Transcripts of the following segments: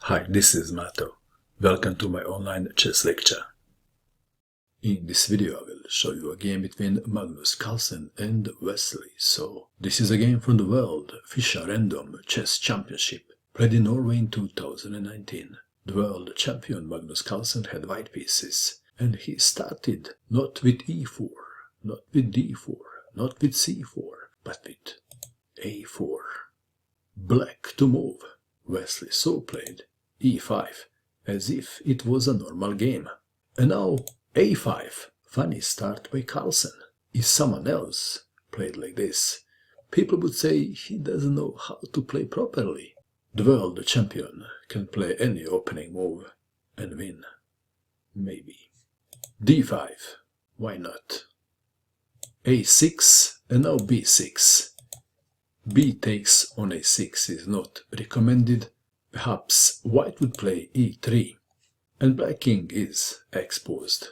Hi, this is Mato. Welcome to my online chess lecture. In this video I will show you a game between Magnus Carlsen and Wesley. So, this is a game from the World Fischer Random Chess Championship, played in Norway in 2019. The world champion Magnus Carlsen had white pieces, and he started not with e4, not with d4, not with c4, but with a4. Black to move. Wesley so played e5, as if it was a normal game. And now a5. Funny start by Carlsen. If someone else played like this, people would say he doesn't know how to play properly. The world champion can play any opening move and win. Maybe. d5. Why not? a6 and now b6. B takes on a6 is not recommended. Perhaps white would play e3. And black king is exposed.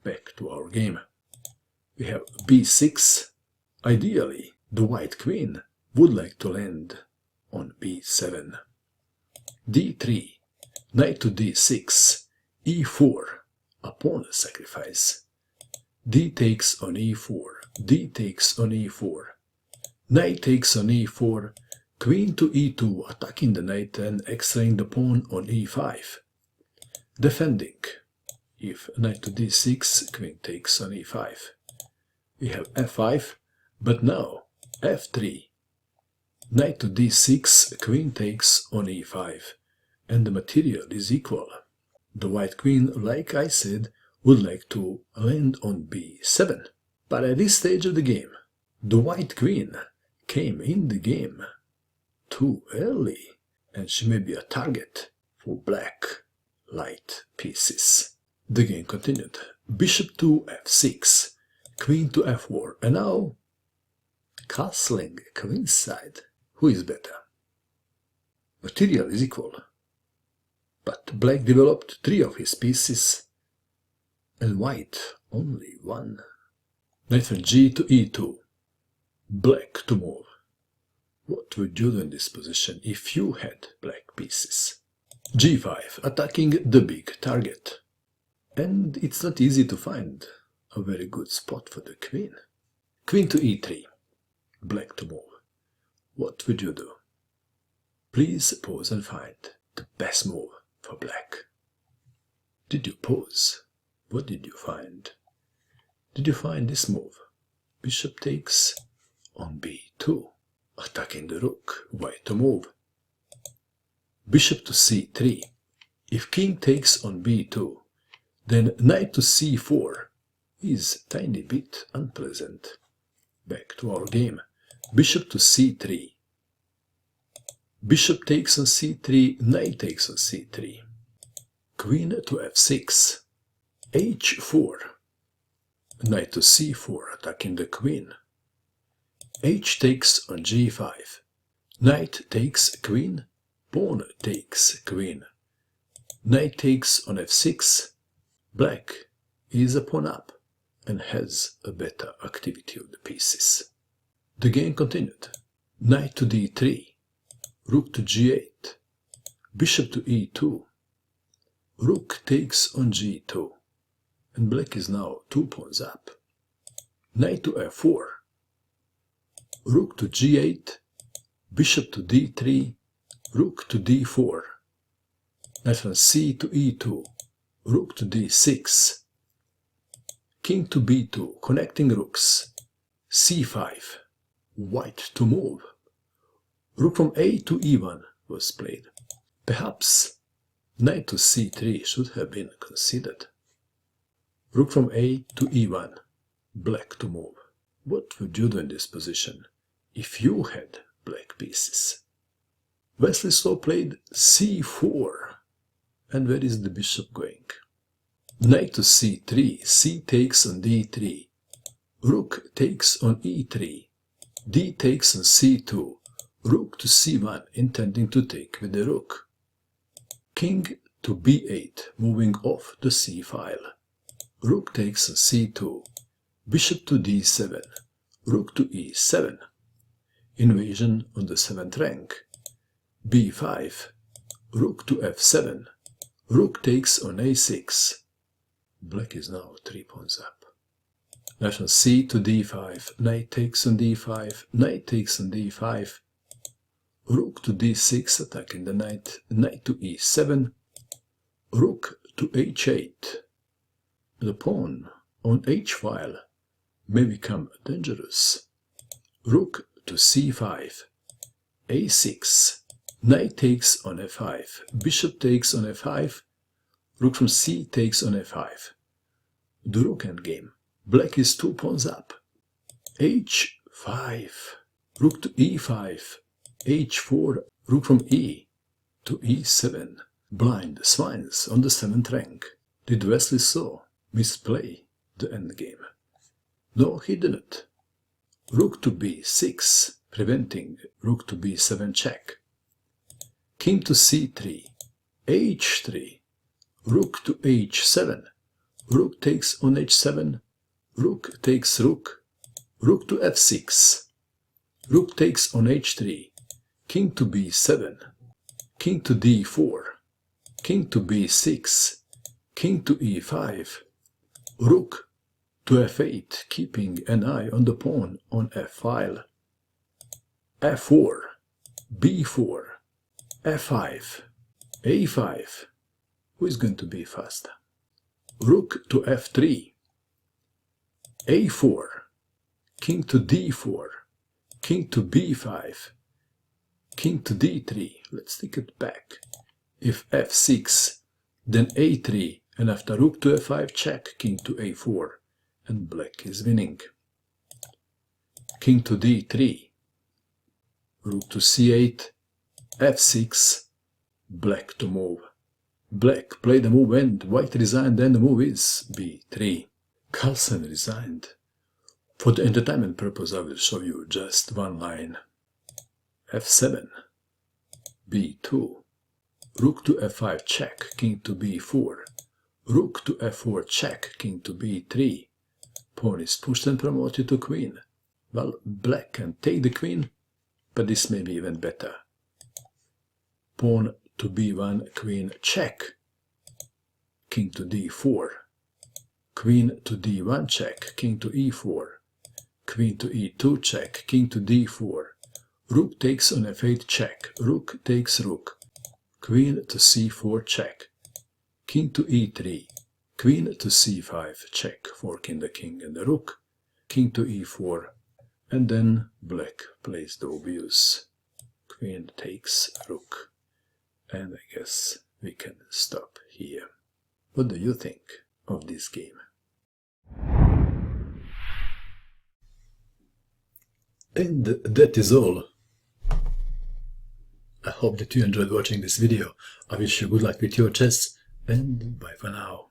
Back to our game. We have b6. Ideally, the white queen would like to land on b7. d3. Knight to d6. e4. A pawn sacrifice. d takes on e4. d takes on e4. Knight takes on e4, queen to e2, attacking the knight and extracting the pawn on e5. Defending. If knight to d6, queen takes on e5. We have f5, but now f3. Knight to d6, queen takes on e5, and the material is equal. The white queen, like I said, would like to land on b7. But at this stage of the game, the white queen came in the game too early, and she may be a target for black light pieces. The game continued. Bishop to f6, queen to f4, and now castling queenside. Who is better? Material is equal, but black developed 3 of his pieces and white only 1. Knight from g to e2. Black to move. What would you do in this position if you had black pieces? g5, attacking the big target. And it's not easy to find a very good spot for the queen. Queen to e3. Black to move. What would you do? Please pause and find the best move for black. Did you pause? What did you find? Did you find this move? Bishop takes on b2, attacking the rook, white to move. Bishop to c3. If king takes on b2, then knight to c4 is a tiny bit unpleasant. Back to our game. Bishop to c3. Bishop takes on c3, knight takes on c3. Queen to f6. h4. Knight to c4, attacking the queen. H takes on g5. Knight takes queen. Pawn takes queen. Knight takes on f6. Black is a pawn up and has a better activity of the pieces. The game continued. Knight to d3. Rook to g8. Bishop to e2. Rook takes on g2. And black is now 2 pawns up. Knight to f4. Rook to g8, bishop to d3, rook to d4, knight from c to e2, rook to d6, king to b2, connecting rooks, c5, white to move. Rook from a to e1 was played. Perhaps knight to c3 should have been considered. Rook from a to e1, black to move. What would you do in this position if you had black pieces? Wesley so played c4. And where is the bishop going? Knight to c3, c takes on d3. Rook takes on e3. d takes on c2. Rook to c1, intending to take with the rook. King to b8, moving off the c file. Rook takes on c2. Bishop to d7, rook to e7, invasion on the 7th rank, b5, rook to f7, rook takes on a6. Black is now 3 pawns up. Knight on c to d5, knight takes on d5, knight takes on d5, rook to d6 attacking the knight, knight to e7, rook to h8. The pawn on h-file may become dangerous. Rook to c5, a6, knight takes on f5, bishop takes on f5, rook from c takes on f5. The rook endgame. Black is 2 pawns up. h5, rook to e5, h4, rook from e to e7. Blind swines on the 7th rank. Did Wesley so misplay the endgame? No, he didn't. Rook to b6, preventing rook to b7 check. King to c3, h3, rook to h7, rook takes on h7, rook takes rook, rook to f6, rook takes on h3, king to b7, king to d4, king to b6, king to e5, rook to f8, keeping an eye on the pawn on f-file, f4, b4, f5, a5. Who is going to be fast? Rook to f3, a4, king to d4, king to b5, king to d3. Let's take it back. If f6, then a3, and after rook to f5 check, king to a4, and black is winning. King to d3, rook to c8, f6, black to move. Black played the move and white resigned, and the move is b3. Carlsen resigned. For the entertainment purpose I will show you just one line. f7, b2, rook to f5 check, king to b4, rook to f4 check, king to b3. Pawn is pushed and promoted to queen. Well, black can take the queen, but this may be even better. Pawn to b1, queen check, king to d4, queen to d1 check, king to e4, queen to e2 check, king to d4, rook takes on f8 check, rook takes rook, queen to c4 check, king to e3, queen to c5 check, forking the king and the rook, king to e4, and then black plays the obvious. Queen takes rook. And I guess we can stop here. What do you think of this game? And that is all. I hope that you enjoyed watching this video. I wish you good luck with your chess, and bye for now.